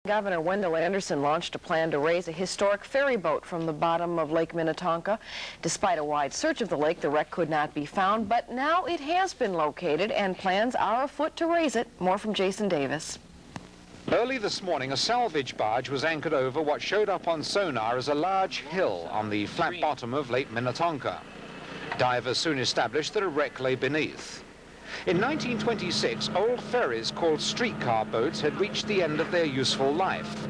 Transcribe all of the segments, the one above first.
Governor Wendell Anderson launched a plan to raise a historic ferry boat from the bottom of Lake Minnetonka. Despite a wide search of the lake, the wreck could not be found, but now it has been located and plans are afoot to raise it. More from Jason Davis. Early this morning, a salvage barge was anchored over what showed up on sonar as a large hill on the flat bottom of Lake Minnetonka. Divers soon established that a wreck lay beneath. In 1926, old ferries called streetcar boats had reached the end of their useful life.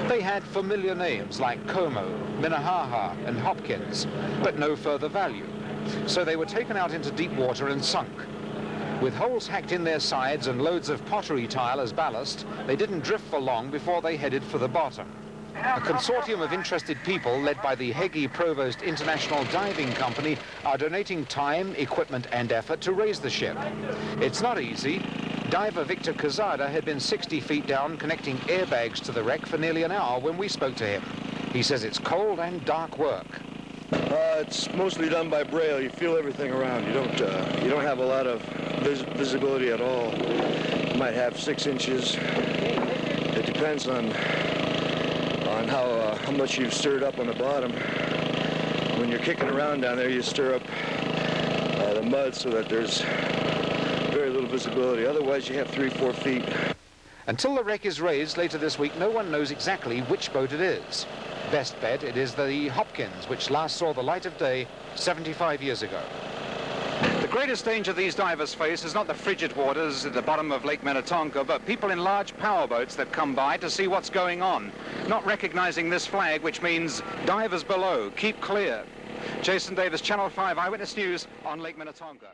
They had familiar names like Como, Minnehaha, and Hopkins, but no further value. So they were taken out into deep water and sunk. With holes hacked in their sides and loads of pottery tile as ballast, they didn't drift for long before they headed for the bottom. A consortium of interested people, led by the Jerry Provost International Diving Company, are donating time, equipment and effort to raise the ship. It's not easy. Diver Victor Cazada had been 60 feet down connecting airbags to the wreck for nearly an hour when we spoke to him. He says it's cold and dark work. It's mostly done by braille. You feel everything around. You don't have a lot of visibility at all. You might have 6 inches. It depends on how much you've stirred up on the bottom. When you're kicking around down there, you stir up the mud so that there's very little visibility. Otherwise, you have 3-4 feet. Until the wreck is raised later this week, no one knows exactly which boat it is. Best bet, it is the Hopkins, which last saw the light of day 75 years ago. The greatest danger these divers face is not the frigid waters at the bottom of Lake Minnetonka, but people in large powerboats that come by to see what's going on, not recognizing this flag, which means divers below, keep clear. Jason Davis, Channel 5 Eyewitness News on Lake Minnetonka.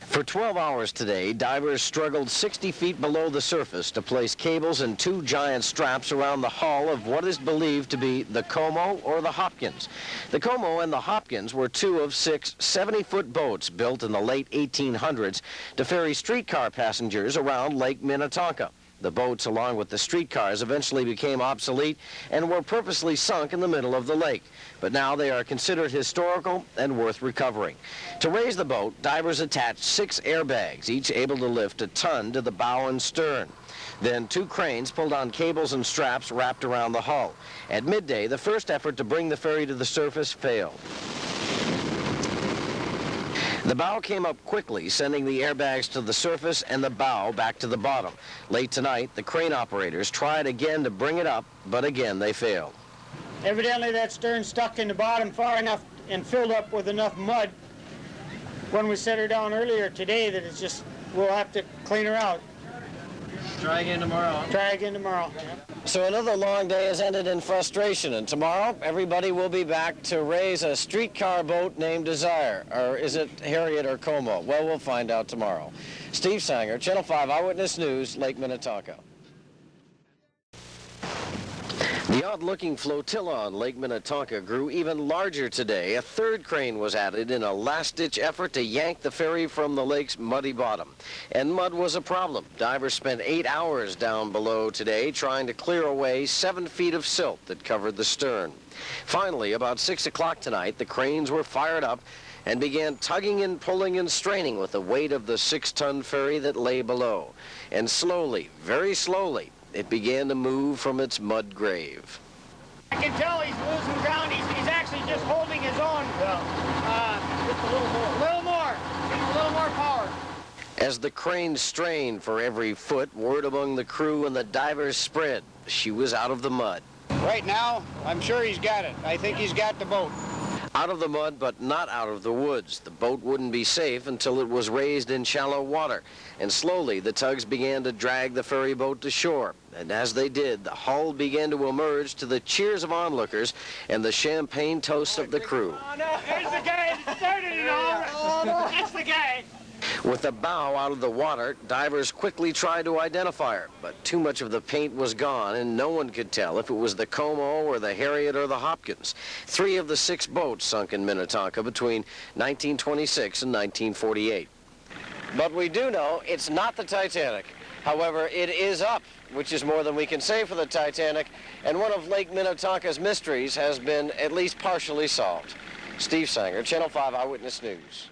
For 12 hours today, divers struggled 60 feet below the surface to place cables and 2 giant straps around the hull of what is believed to be the Como or the Hopkins. The Como and the Hopkins were 2 of 6 70-foot boats built in the late 1800s to ferry streetcar passengers around Lake Minnetonka. The boats, along with the streetcars, eventually became obsolete and were purposely sunk in the middle of the lake. But now they are considered historical and worth recovering. To raise the boat, divers attached 6 airbags, each able to lift a ton to the bow and stern. Then 2 cranes pulled on cables and straps wrapped around the hull. At midday, the first effort to bring the ferry to the surface failed. The bow came up quickly, sending the airbags to the surface and the bow back to the bottom. Late tonight, the crane operators tried again to bring it up, but again they failed. Evidently that stern stuck in the bottom far enough and filled up with enough mud when we set her down earlier today that it's just, we'll have to clean her out. Try again tomorrow. Try again tomorrow. So another long day has ended in frustration, and tomorrow everybody will be back to raise a streetcar boat named Desire. Or is it Harriet or Como? Well, we'll find out tomorrow. Steve Sanger, Channel 5 Eyewitness News, Lake Minnetonka. The odd-looking flotilla on Lake Minnetonka grew even larger today. A 3rd crane was added in a last-ditch effort to yank the ferry from the lake's muddy bottom. And mud was a problem. Divers spent 8 hours down below today trying to clear away 7 feet of silt that covered the stern. Finally, about 6 o'clock tonight, the cranes were fired up and began tugging and pulling and straining with the weight of the 6-ton ferry that lay below. And slowly, very slowly, it began to move from its mud grave. I can tell he's losing ground. He's actually just holding his own. Just a little more. A little more. A little more power. As the crane strained for every foot, word among the crew and the divers spread. She was out of the mud. Right now, I'm sure he's got it. I think he's got the boat. Out of the mud, but not out of the woods. The boat wouldn't be safe until it was raised in shallow water. And slowly, the tugs began to drag the ferry boat to shore. And as they did, the hull began to emerge to the cheers of onlookers and the champagne toasts of the crew. Oh, no. There's the guy that started it all. That's the guy. With the bow out of the water, divers quickly tried to identify her, but too much of the paint was gone and no one could tell if it was the Como or the Harriet or the Hopkins. 3 of the 6 boats sunk in Minnetonka between 1926 and 1948. But we do know it's not the Titanic. However, it is up, which is more than we can say for the Titanic, and one of Lake Minnetonka's mysteries has been at least partially solved. Steve Sanger, Channel 5 Eyewitness News.